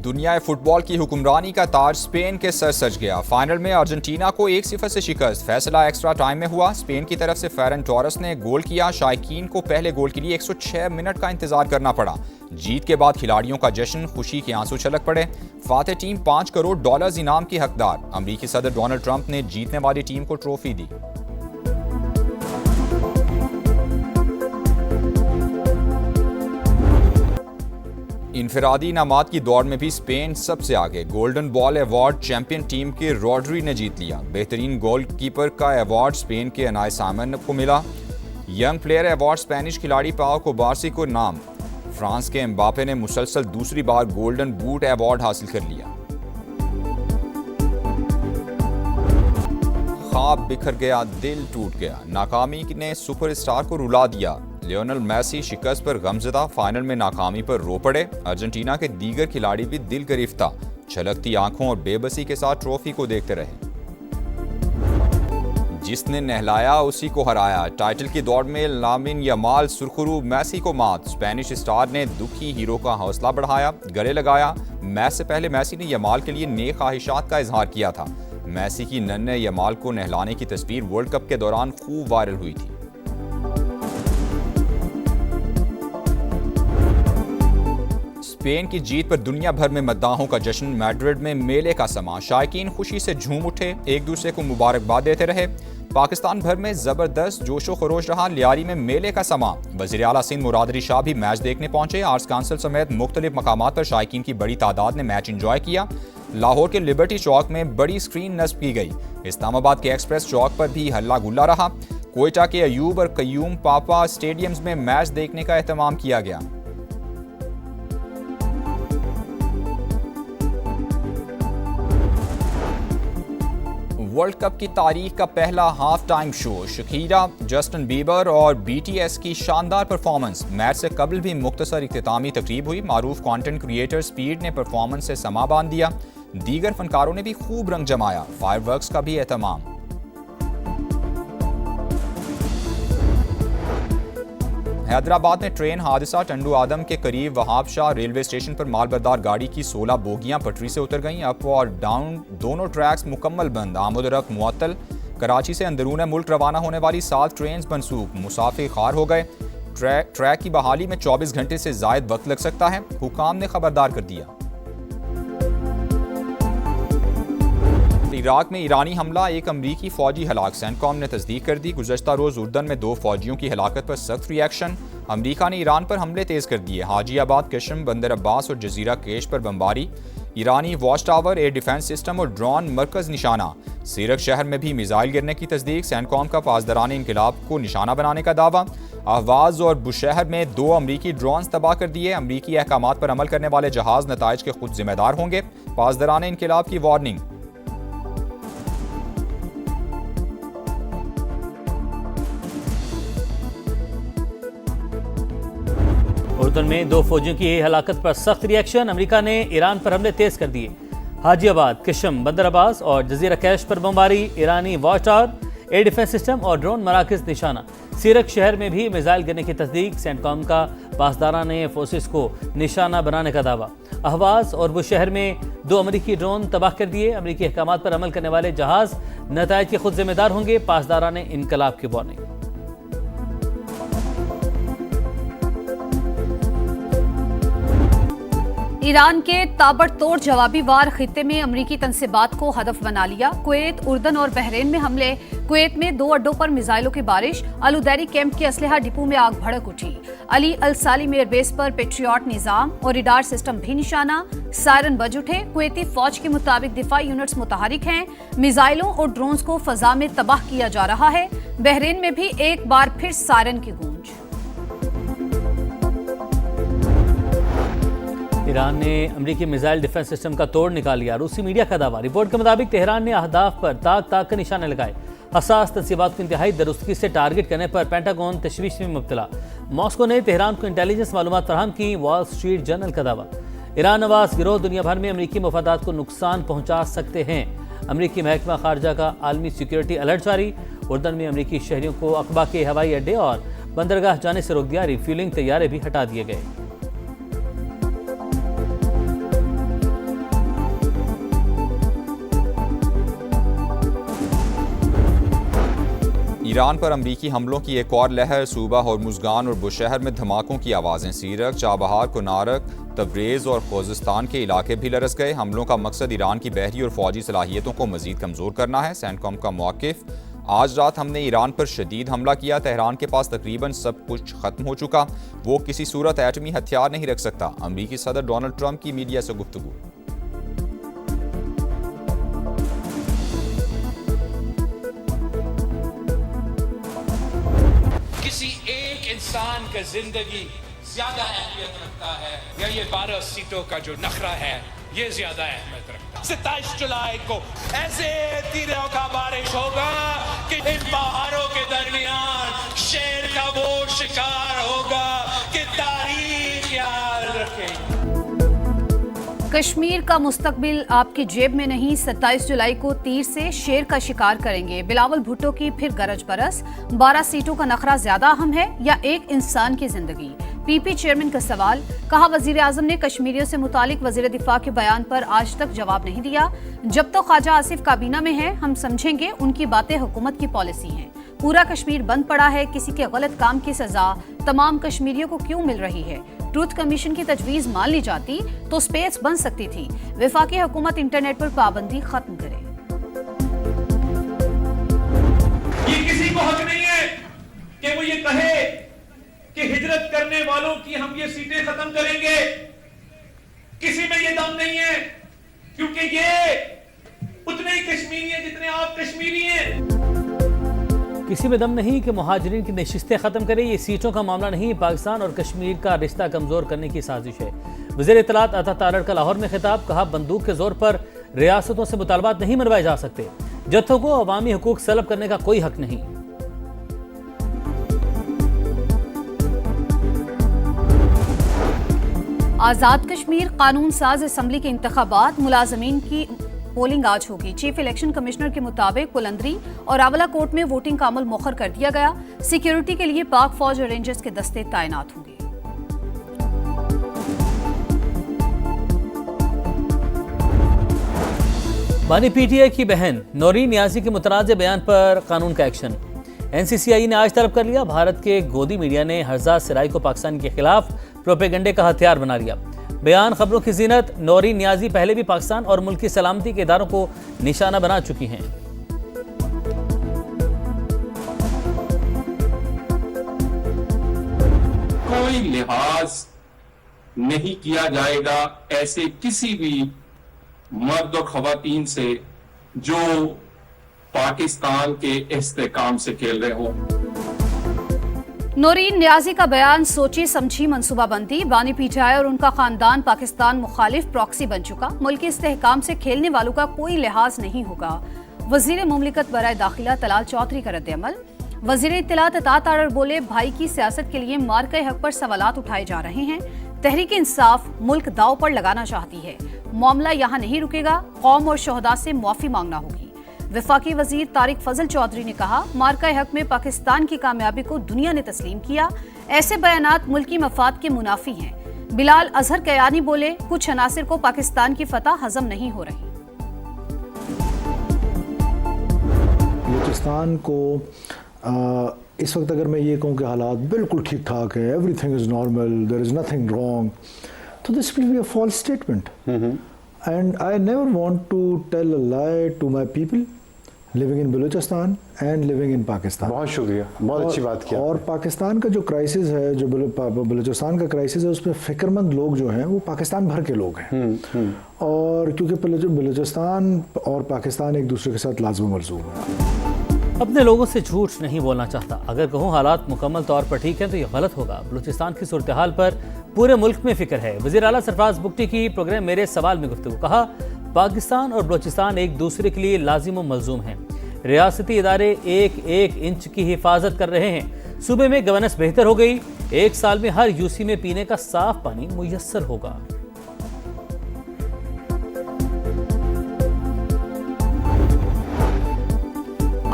दुनिया फुटबॉल की हुक्मरानी का ताज स्पेन के सर सज गया। फाइनल में अर्जेंटीना को 1-0 से शिकस्त। फैसला एक्स्ट्रा टाइम में हुआ। स्पेन की तरफ से फेरन टोरेस ने गोल किया। शायकीन को पहले गोल के लिए 106 मिनट का इंतजार करना पड़ा। जीत के बाद खिलाड़ियों का जश्न, खुशी के आंसू छलक पड़े। फातेह टीम $5 करोड़ इनाम की हकदार। अमेरिकी सदर डोनाल्ड ट्रंप ने जीतने वाली टीम को ट्रॉफी दी। इनफरादी इनामात की दौड़ में भी स्पेन सबसे आगे। Golden ball award champion team के रॉड्री ने जीत लिया। बेहतरीन गोलकीपर का अवार्ड स्पेन के अनाय सामन को मिला। यंग प्लेयर अवार्ड स्पेनिश खिलाड़ी पाओ कोबार्सी को नाम। फ्रांस के एम्बापे ने मुसलसल दूसरी बार गोल्डन बूट अवार्ड हासिल कर लिया। ख्वाब बिखर गया, दिल टूट गया। नाकामी ने सुपरस्टार को रुला दिया। लियोनेल मेसी शिकस्त पर गमज़दा, फाइनल में नाकामी पर रो पड़े। अर्जेंटीना के दीगर खिलाड़ी भी दिल गिरफ्ता, छलकती आंखों और बेबसी के साथ ट्रॉफी को देखते रहे। जिसने नहलाया उसी को हराया। टाइटल की दौड़ में लामिन यमाल सुरखरू मेसी को मात। स्पेनिश स्टार ने दुखी हीरो का हौसला बढ़ाया, गले लगाया। मैच से पहले मेसी ने यमाल के लिए नेक ख्वाहिशात का इजहार किया था। मेसी की नन्हे यमाल को नहलाने की तस्वीर वर्ल्ड कप के दौरान खूब वायरल हुई थी। स्पेन की जीत पर दुनिया भर में मद्दाहों का जश्न। मैड्रिड में मेले का समा। शायकीन खुशी से झूम उठे, एक दूसरे को मुबारकबाद देते रहे। पाकिस्तान भर में जबरदस्त जोशो खरोश रहा। लियारी में मेले का समा। वज़ीर आला सिंध मुराद अली शाह भी मैच देखने पहुंचे। आर्ट्स काउंसिल समेत मुख्तलिफ मकामात पर शायकीन की बड़ी तादाद ने मैच एंजॉय किया। लाहौर के लिबर्टी चौक में बड़ी स्क्रीन नस्ब की गई। इस्लामाबाद के एक्सप्रेस चौक पर भी हल्ला गुल्ला रहा। कोयटा के अयूब और कयूम पापा स्टेडियम्स में मैच देखने का एहतमाम किया गया। वर्ल्ड कप की तारीख का पहला half time show. Shakira, Justin Bieber और BTS की शानदार परफॉर्मेंस। मैच से कबल भी मुख्तसर इख्तितामी तकरीब हुई। मारूफ कंटेंट क्रिएटर स्पीड ने परफॉर्मेंस से समा बांध दिया। दीगर फनकारों ने भी खूब रंग जमाया। फायरवर्क्स का भी एहतमाम। हैदराबाद में ट्रेन हादसा। टंडू आदम के करीब वहाब शाह रेलवे स्टेशन पर मालबरदार गाड़ी की 16 बोगियां पटरी से उतर गईं। अप और डाउन दोनों ट्रैक्स मुकम्मल बंद। आमद-ओ-रफ्त मुअत्तल। कराची से अंदरून मुल्क रवाना होने वाली 7 ट्रेन मनसूख। मुसाफिर खार हो गए। ट्रैक की बहाली में 24 घंटे से जायद वक्त लग सकता है। हुकाम ने खबरदार कर दिया। इराक में ईरानी हमला, एक अमरीकी फौजी हलाक। सेंटकॉम ने तस्दीक कर दी। गुज़श्ता रोज उर्दन में 2 फौजियों की हलाकत पर सख्त रिएक्शन। अमरीका ने ईरान पर हमले तेज कर दिए। हाजीआबाद, कशम, बंदर अब्बास और जजीरा केश पर बमबारी। ईरानी watch tower, air defence system और ड्रोन मरकज निशाना। सीरक शहर में भी मिसाइल गिरने की तस्दीक। सेंटकॉम का पासदारान इनकलाब को निशाना बनाने का दावा। अहवाज और बुशहर में 2 अमरीकी ड्रोन तबाह कर दिए। अमरीकी अहकामात पर अमल करने वाले जहाज नताइज के खुद जिम्मेदार होंगे। पासदारान इनकलाब की वार्निंग। उर्दन में 2 फौजियों की हलाकत पर सख्त रिएक्शन। अमेरिका ने ईरान पर हमले तेज कर दिए। हाजीआबाद, कशम, बंदर अब्बास और जजीरा कैश पर बमबारी। ईरानी watch tower, air defence system और ड्रोन मराकज निशाना। सीरक शहर में भी मिसाइल गिरने की तस्दीक। सेंटकॉम का पासदाराने फोर्सेस को निशाना बनाने का दावा। अहवाज और बुशहर में 2 अमरीकी ड्रोन तबाह कर दिए। अमरीकी अहकामात पर अमल करने वाले जहाज नताइज के खुद जिम्मेदार होंगे। पासदाराने इनकलाब की वार्निंग। ईरान के ताबड़तोड़ जवाबी वार खित्ते में अमरीकी तनसीबात को हदफ बना लिया। कुवैत, उर्दन और बहरीन में हमले। कुवैत में 2 अड्डों पर मिसाइलों की बारिश। अलुदैरी कैंप के असलहा डिपो में आग भड़क उठी। अली अल सालिम एयरबेस पर पेट्रियट निजाम और रिडार सिस्टम भी निशाना। सायरन बज उठे। कुवैती फौज के मुताबिक दिफाई यूनिट्स मुतहरिक हैं। मिसाइलों और ड्रोन्स को फजा में तबाह किया जा रहा है। बहरीन में भी एक बार फिर सायरन की गूंज। ईरान ने अमरीकी मिसाइल डिफेंस सिस्टम का तोड़ निकाल लिया। रूसी मीडिया का दावा। रिपोर्ट के मुताबिक तेहरान ने अहदाफ पर ताक के निशाने लगाए। हसास तनसीबात को इंतहाई दुरुस्तगी से टारगेट करने पर पेंटागन तशवीश में मुब्तला। मॉस्को ने तेहरान को इंटेलिजेंस मालूमात फराहम की। वॉल स्ट्रीट जर्नल का दावा। ईरान नवाज गिरोह दुनिया भर में अमरीकी मफादात को नुकसान पहुंचा सकते हैं। अमरीकी महकमा खारजा का आलमी सिक्योरिटी अलर्ट जारी। उर्दन में अमरीकी शहरियों को अकबा के हवाई अड्डे और बंदरगाह जाने से रोक दिया। रिफ्यूलिंग तैयारे भी हटा दिए गए। ईरान पर अमरीकी हमलों की एक और लहर। सूबा होर्मुज़गान और बुशहर में धमाकों की आवाज़ें। सीरक, चाबहार, कुनारक, तब्रेज़ और खोजिस्तान के इलाके भी लरस गए। हमलों का मकसद ईरान की बहरी और फौजी सलाहियतों को मज़ीद कमज़ोर करना है। सेंटकॉम का मौक़िफ़, आज रात हमने ईरान पर शदीद हमला किया। तेहरान के पास तकरीबन सब कुछ ख़त्म हो चुका। वो किसी सूरत एटमी हथियार नहीं रख सकता। अमरीकी सदर डोनाल्ड ट्रंप की मीडिया से गुफ्तगू। किसी एक इंसान का जिंदगी ज्यादा अहमियत रखता है या ये 12 सीटों का जो नखरा है ये ज्यादा अहमियत रखता है। 27 जुलाई को ऐसे तीरों का बारिश होगा कि इन पहाड़ों के दरमियान शेर का वो शिकार होगा कि तारीख याद रखेगी। कश्मीर का मुस्तकबिल आपकी जेब में नहीं, 27 जुलाई को तीर से शेर का शिकार करेंगे। बिलावल भुट्टो की फिर गरज बरस। 12 सीटों का नखरा ज्यादा अहम है या एक इंसान की जिंदगी? पीपी चेयरमैन का सवाल। कहा, वजीर आजम ने कश्मीरियों से मुतालिक वजीर दिफा के बयान पर आज तक जवाब नहीं दिया। जब तो ख्वाजा आसिफ काबीना में है, हम समझेंगे उनकी बातें हुकूमत की पॉलिसी हैं। पूरा कश्मीर बंद पड़ा है, किसी के गलत काम की सजा तमाम कश्मीरियों को क्यों मिल रही है? ट्रूथ कमीशन की तजवीज मान ली जाती तो स्पेस बन सकती थी। वफाकी हुकूमत इंटरनेट पर पाबंदी खत्म करे। ये किसी को हक नहीं है कि वो ये कहे कि हिजरत करने वालों की हम ये सीटें खत्म करेंगे। किसी में ये दम नहीं है, क्योंकि ये उतने ही कश्मीरी हैं जितने आप कश्मीरी हैं। किसी में दम नहीं कि मुहाजिरीन की नशिस्तें ख़त्म करे। ये सीटों का मामला नहीं, पाकिस्तान और कश्मीर का रिश्ता कमज़ोर करने की साजिश है। वज़ीर इत्तलात अता तारड़ का लाहौर में खिताब। कहा, बंदूक के जोर पर रियासतों से मुतालबात नहीं मनवाए जा सकते। जत्थों को अवामी हुकूक सलब करने का कोई हक नहीं। आज़ाद कश्मीर कानून साज असम्बली के इंतखाबात, मुलाजमीन की पोलिंग आज होगी। चीफ इलेक्शन कमिश्नर के मुताबिक बुलंदरी और आंवला कोर्ट में वोटिंग का अमल मौखर कर दिया गया। सिक्योरिटी के लिए पाक फौज और रेंजर्स के दस्ते तैनात होंगे। बानी पीटीआई की बहन नौरीन नियाजी के मुतनाज़ बयान पर कानून का एक्शन। एनसीसीआई ने आज तलब कर लिया। भारत के गोदी मीडिया ने हर्जाद सराई को पाकिस्तान के खिलाफ प्रोपेगेंडे का हथियार बना लिया। बयान खबरों की जीनत। नौरीन नियाजी पहले भी पाकिस्तान और मुल्क की सलामती के इदारों को निशाना बना चुकी हैं। कोई लिहाज नहीं किया जाएगा ऐसे किसी भी मर्द और खवातीन से जो पाकिस्तान के इस्तेकाम से खेल रहे हों। नौरीन नियाजी का बयान सोची समझी मंसूबाबंदी। बानी पीटीआई और उनका खानदान पाकिस्तान मुखालिफ प्रॉक्सी बन चुका। मुल्क के इस्तेहकाम से खेलने वालों का कोई लिहाज नहीं होगा। वजीर मुमलिकत बराए दाखिला तलाल चौधरी का रद्द-ए-अमल। वजीर इत्तलात अता तारड़ बोले, भाई की सियासत के लिए मार्के हक पर सवालात उठाए जा रहे हैं। तहरीक इंसाफ मुल्क दाव पर लगाना चाहती है। मामला यहाँ नहीं रुकेगा। कौम और शोहदा से मुआफी मांगना होगी। वफाकी वजीर तारिक फजल चौधरी ने कहा, मार्का हक में पाकिस्तान की कामयाबी को दुनिया ने तस्लीम किया। ऐसे बयानात मुल्की मफाद के मुनाफी हैं। बिलाल अजहर कयानी बोले, कुछ अनासिर को पाकिस्तान की फतह हजम नहीं हो रही। बलूचिस्तान को इस वक्त अगर मैं ये कहूँ कि हालात बिल्कुल ठीक ठाक है, everything is normal, there is nothing wrong, तो this will be a false statement. And I never want to tell a lie to my people living in Balochistan and living in Pakistan. बहुत शुक्रिया, बहुत अच्छी बात किया। और पाकिस्तान का जो क्राइसिस है, जो बलूचिस्तान का क्राइसिस है, उसमें फ़िक्रमंद लोग जो हैं वो पाकिस्तान भर के लोग हैं। और क्योंकि बलूचिस्तान और पाकिस्तान एक दूसरे के साथ लाज़िम मलज़ूम है। अपने लोगों से झूठ नहीं बोलना चाहता। अगर कहूँ हालात मुकम्मल तौर पर ठीक है तो यह गलत होगा। बलूचिस्तान की सूरत हाल पर पूरे मुल्क में फिक्र है। वज़ीर आला सरफराज बुगटी की प्रोग्राम मेरे सवाल में गुफ्तगू। कहा, पाकिस्तान और बलूचिस्तान एक दूसरे के लिए लाजिम व मलजूम हैं। रियासती इदारे एक एक इंच की हिफाजत कर रहे हैं। सूबे में गवर्नेंस बेहतर हो गई। 1 साल में हर यूसी में पीने का साफ पानी मुयस्सर होगा।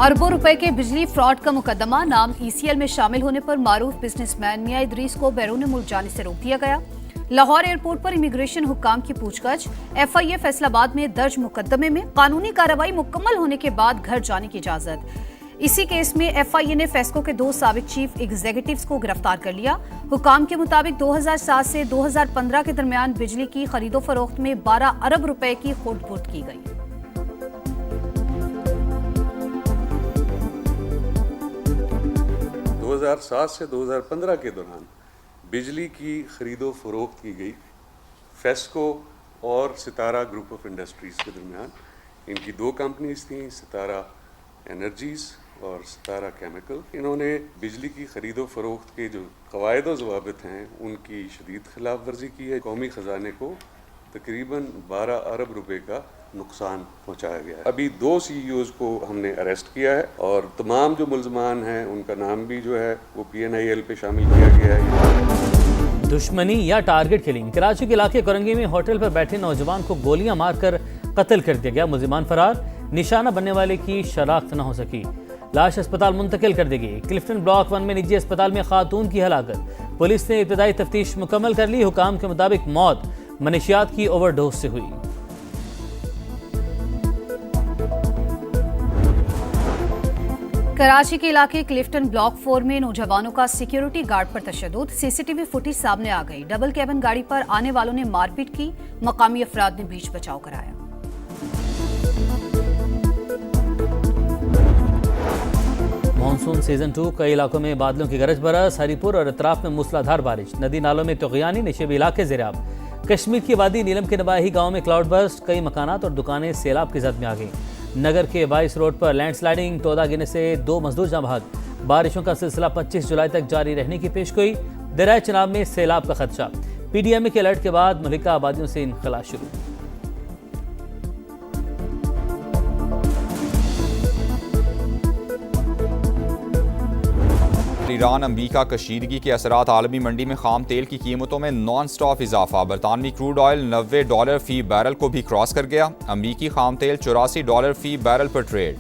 अरबों रुपए के बिजली फ्रॉड का मुकदमा। नाम ECL में शामिल होने पर मारूफ बिजनेसमैन मियां इदरीस को बैरून मुल्क जाने से रोक दिया गया। लाहौर एयरपोर्ट पर इमिग्रेशन हुक्काम की पूछताछ। FIA फैसलाबाद में दर्ज मुकदमे में कानूनी कार्रवाई मुकम्मल होने के बाद घर जाने की इजाजत। इसी केस में एफआईए ने फेस्को के 2 साबिक चीफ एग्जीक्यूटिव्स को गिरफ्तार कर लिया। हुकाम के मुताबिक 2007 से 2015 के दरमियान बिजली की खरीदो फरोख्त में 12 अरब रुपए की खोट-बुट की गई। दो 2007 से 2015 के दौरान बिजली की खरीदो फरोख्त की गई फेस्को और सितारा ग्रुप ऑफ इंडस्ट्रीज़ के दरमियान। इनकी 2 कंपनीज थीं, सितारा एनर्जीज़ और सितारा केमिकल। इन्होंने बिजली की खरीदो फरोख्त के जो क़वायद व ज़वाबित हैं उनकी शदीद खिलाफ वर्जी की है। कौमी ख़जाने को तकरीबन 12 अरब रुपए का नुकसान पहुँचाया गया है। अभी 2 CEOs को हमने अरेस्ट किया है और तमाम जो मुल्ज़मान हैं उनका नाम भी जो है वो PNIL पे शामिल किया गया है। दुश्मनी या टारगेट किलिंग। कराची के इलाके कोरंगी में होटल पर बैठे नौजवान को गोलियां मारकर कत्ल कर दिया गया। मुल्जिमान फरार, निशाना बनने वाले की शनाख्त न हो सकी। लाश अस्पताल मुंतकिल कर दी गई। क्लिफ्टन ब्लॉक 1 में निजी अस्पताल में खातून की हलाकत। पुलिस ने इब्तदाई तफ्तीश मुकम्मल कर ली। हुकाम के मुताबिक मौत मनशियात की ओवरडोज से हुई। कराची के इलाके क्लिफ्टन ब्लॉक 4 में नौजवानों का सिक्योरिटी गार्ड पर तशद्दुद। CCTV फुटेज सामने आ गई। डबल कैबिन गाड़ी पर आने वालों ने मारपीट की। मकामी अफराद ने बीच बचाव कराया। मानसून सीजन 2 कई इलाकों में बादलों की गरज बरस। हरीपुर और अतराफ में मूसलाधार बारिश। नदी नालों में तुग़यानी। निशेबी इलाके ज़ेराब। कश्मीर की वादी नीलम के नबाही गांव में क्लाउड बर्स्ट। कई मकानात और दुकानें सैलाब की जद में आ गई। नगर के 22 रोड पर लैंडस्लाइडिंग। तोदा गिरने से 2 मजदूर जाँ बहक। बारिशों का सिलसिला 25 जुलाई तक जारी रहने की पेशगोई। दरिया चनाब में सैलाब का खदशा। PDMA के अलर्ट के बाद मुल्का आबादियों से इनखला शुरू। ईरान अमरीका कशीदगी के असरात। आलमी मंडी में खाम तेल की कीमतों में नॉन स्टॉप इजाफा। बरतानवी क्रूड ऑयल $90 फी बैरल को भी क्रॉस कर गया। अमरीकी खाम तेल $84 फी बैरल पर ट्रेड।